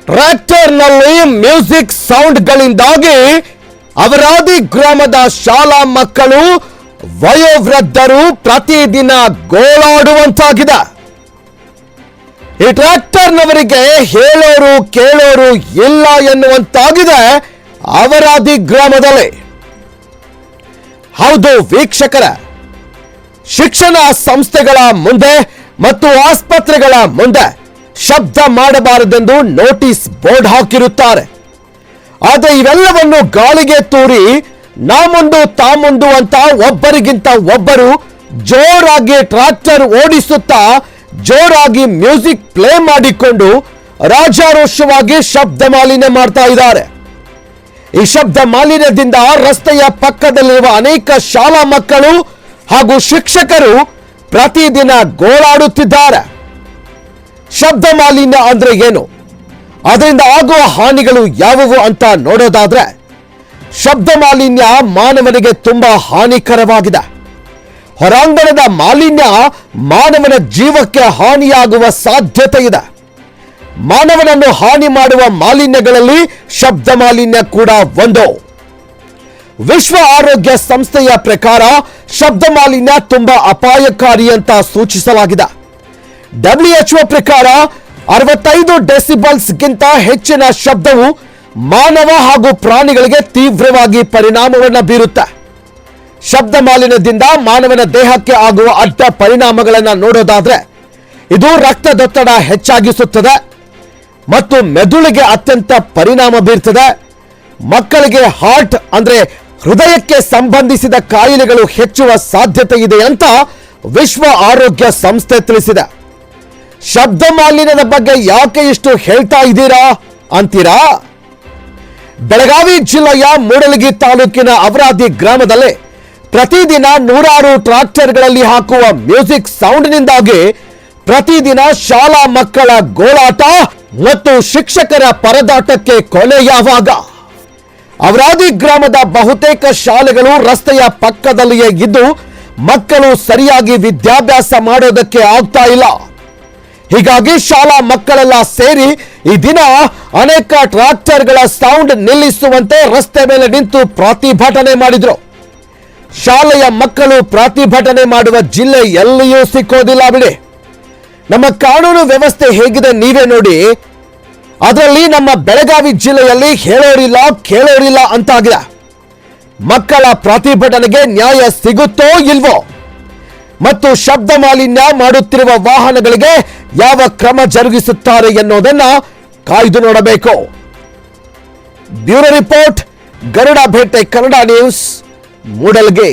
ಟ್ರ್ಯಾಕ್ಟರ್ನಲ್ಲಿ music ಸೌಂಡ್ಗಳಿಂದಾಗಿ Avaradi ಗ್ರಾಮದ ಶಾಲಾ ಮಕ್ಕಳು ವಯೋವೃದ್ಧರು ಪ್ರತಿದಿನ ಗೋಳಾಡುವಂತಾಗಿದೆ. ಈ ಟ್ರ್ಯಾಕ್ಟರ್ನವರಿಗೆ ಹೇಳೋರು ಕೇಳೋರು ಇಲ್ಲ ಎನ್ನುವಂತಾಗಿದೆ ಅವರಾದಿ ಗ್ರಾಮದಲ್ಲಿ. ಹೌದು ವೀಕ್ಷಕರ, ಶಿಕ್ಷಣ ಸಂಸ್ಥೆಗಳ ಮುಂದೆ ಮತ್ತು ಆಸ್ಪತ್ರೆಗಳ ಮುಂದೆ ಶಬ್ದ ಮಾಡಬಾರದೆಂದು ನೋಟಿಸ್ ಬೋರ್ಡ್ ಹಾಕಿರುತ್ತಾರೆ. ಆದರೆ ಇವೆಲ್ಲವನ್ನು ಗಾಳಿಗೆ ತೂರಿ ನಾ ಮುಂದು ತಾ ಮುಂದು ಅಂತ ಒಬ್ಬರಿಗಿಂತ ಒಬ್ಬರು ಜೋರಾಗಿ ಟ್ರ್ಯಾಕ್ಟರ್ ಓಡಿಸುತ್ತಾ ಜೋರಾಗಿ ಮ್ಯೂಸಿಕ್ ಪ್ಲೇ ಮಾಡಿಕೊಂಡು ರಾಜಾರೋಷವಾಗಿ ಶಬ್ದ ಮಾಲಿನ್ಯ ಮಾಡ್ತಾ ಇದ್ದಾರೆ. ಈ ಶಬ್ದ ಮಾಲಿನ್ಯದಿಂದ ರಸ್ತೆಯ ಪಕ್ಕದಲ್ಲಿರುವ ಅನೇಕ ಶಾಲಾ ಮಕ್ಕಳು ಹಾಗೂ ಶಿಕ್ಷಕರು ಪ್ರತಿದಿನ ಗೋಳಾಡುತ್ತಿದ್ದಾರೆ. ಶಬ್ದ ಮಾಲಿನ್ಯ ಅಂದ್ರೆ ಏನು, ಅದರಿಂದ ಆಗುವ ಹಾನಿಗಳು ಯಾವುವು ಅಂತ ನೋಡೋದಾದ್ರೆ, ಶಬ್ದ ಮಾಲಿನ್ಯ ಮಾನವನಿಗೆ ತುಂಬಾ ಹಾನಿಕರವಾಗಿದೆ. ಹೊರಾಂಗಣದ ಮಾಲಿನ್ಯ ಮಾನವನ ಜೀವಕ್ಕೆ ಹಾನಿಯಾಗುವ ಸಾಧ್ಯತೆ ಇದೆ. ಮಾನವನನ್ನು ಹಾನಿ ಮಾಡುವ ಮಾಲಿನ್ಯಗಳಲ್ಲಿ ಶಬ್ದ ಮಾಲಿನ್ಯ ಕೂಡ ಒಂದು. ವಿಶ್ವ ಆರೋಗ್ಯ ಸಂಸ್ಥೆಯ ಪ್ರಕಾರ ಶಬ್ದ ಮಾಲಿನ್ಯ ತುಂಬಾ ಅಪಾಯಕಾರಿ ಅಂತ ಸೂಚಿಸಲಾಗಿದೆ. WHO ಪ್ರಕಾರ 65 ಡೆಸಿಬಲ್ಸ್ಗಿಂತ ಹೆಚ್ಚಿನ ಶಬ್ದವು ಮಾನವ ಹಾಗೂ ಪ್ರಾಣಿಗಳಿಗೆ ತೀವ್ರವಾಗಿ ಪರಿಣಾಮವನ್ನು ಬೀರುತ್ತೆ. ಶಬ್ದ ಮಾಲಿನ್ಯದಿಂದ ಮಾನವನ ದೇಹಕ್ಕೆ ಆಗುವ ಅಡ್ಡ ಪರಿಣಾಮಗಳನ್ನು ನೋಡೋದಾದ್ರೆ, ಇದು ರಕ್ತದೊತ್ತಡ ಹೆಚ್ಚಾಗಿಸುತ್ತದೆ ಮತ್ತು ಮೆದುಳಿಗೆ ಅತ್ಯಂತ ಪರಿಣಾಮ ಬೀರ್ತದೆ. ಮಕ್ಕಳಿಗೆ ಹಾರ್ಟ್ ಅಂದ್ರೆ ಹೃದಯಕ್ಕೆ ಸಂಬಂಧಿಸಿದ ಕಾಯಿಲೆಗಳು ಹೆಚ್ಚುವ ಸಾಧ್ಯತೆ ಇದೆ ಅಂತ ವಿಶ್ವ ಆರೋಗ್ಯ ಸಂಸ್ಥೆ ತಿಳಿಸಿದೆ. ಶಬ್ದ ಮಾಲಿನ್ಯದ ಬಗ್ಗೆ ಯಾಕೆ ಇಷ್ಟು ಹೇಳ್ತಾ ಇದ್ದೀರಾ ಅಂತೀರಾ? ಬೆಳಗಾವಿ ಜಿಲ್ಲೆಯ ಮೂಡಲಗಿ ತಾಲೂಕಿನ ಅವರಾದಿ ಗ್ರಾಮದಲ್ಲಿ ಪ್ರತಿದಿನ ನೂರಾರು ಟ್ರ್ಯಾಕ್ಟರ್ಗಳಲ್ಲಿ ಹಾಕುವ ಮ್ಯೂಸಿಕ್ ಸೌಂಡ್ನಿಂದಾಗಿ ಪ್ರತಿದಿನ ಶಾಲಾ ಮಕ್ಕಳ ಗೋಳಾಟ ಮತ್ತು ಶಿಕ್ಷಕರ ಪರದಾಟಕ್ಕೆ ಕೊನೆ ಯಾವಾಗ? ಅವರಾದಿ ಗ್ರಾಮದ ಬಹುತೇಕ ಶಾಲೆಗಳು ರಸ್ತೆಯ ಪಕ್ಕದಲ್ಲಿಯೇ ಇದ್ದು ಮಕ್ಕಳು ಸರಿಯಾಗಿ ವಿದ್ಯಾಭ್ಯಾಸ ಮಾಡೋದಕ್ಕೆ ಆಗ್ತಾ ಇಲ್ಲ. ಹೀಗಾಗಿ ಶಾಲಾ ಮಕ್ಕಳೆಲ್ಲ ಸೇರಿ ಈ ದಿನ ಅನೇಕ ಟ್ರ್ಯಾಕ್ಟರ್ಗಳ ಸೌಂಡ್ ನಿಲ್ಲಿಸುವಂತೆ ರಸ್ತೆ ಮೇಲೆ ನಿಂತು ಪ್ರತಿಭಟನೆ ಮಾಡಿದ್ರು. ಶಾಲೆಯ ಮಕ್ಕಳು ಪ್ರತಿಭಟನೆ ಮಾಡುವ ಜಿಲ್ಲೆ ಎಲ್ಲಿಯೂ ಸಿಕ್ಕೋದಿಲ್ಲ ಬಿಡಿ. ನಮ್ಮ ಕಾನೂನು ವ್ಯವಸ್ಥೆ ಹೇಗಿದೆ ನೀವೇ ನೋಡಿ. ಅದರಲ್ಲಿ ನಮ್ಮ ಬೆಳಗಾವಿ ಜಿಲ್ಲೆಯಲ್ಲಿ ಹೇಳೋರಿಲ್ಲ ಕೇಳೋರಿಲ್ಲ ಅಂತಾಗಿದೆ. ಮಕ್ಕಳ ಪ್ರತಿಭಟನೆಗೆ ನ್ಯಾಯ ಸಿಗುತ್ತೋ ಇಲ್ವೋ ಮತ್ತು ಶಬ್ದ ಮಾಲಿನ್ಯ ಮಾಡುತ್ತಿರುವ ವಾಹನಗಳಿಗೆ ಯಾವ ಕ್ರಮ ಜರುಗಿಸುತ್ತಾರೆ ಎನ್ನುವುದನ್ನ ಕಾಯ್ದು ನೋಡಬೇಕು. Bureau report, Garuda Bhete, Kannada news, Mudalagi.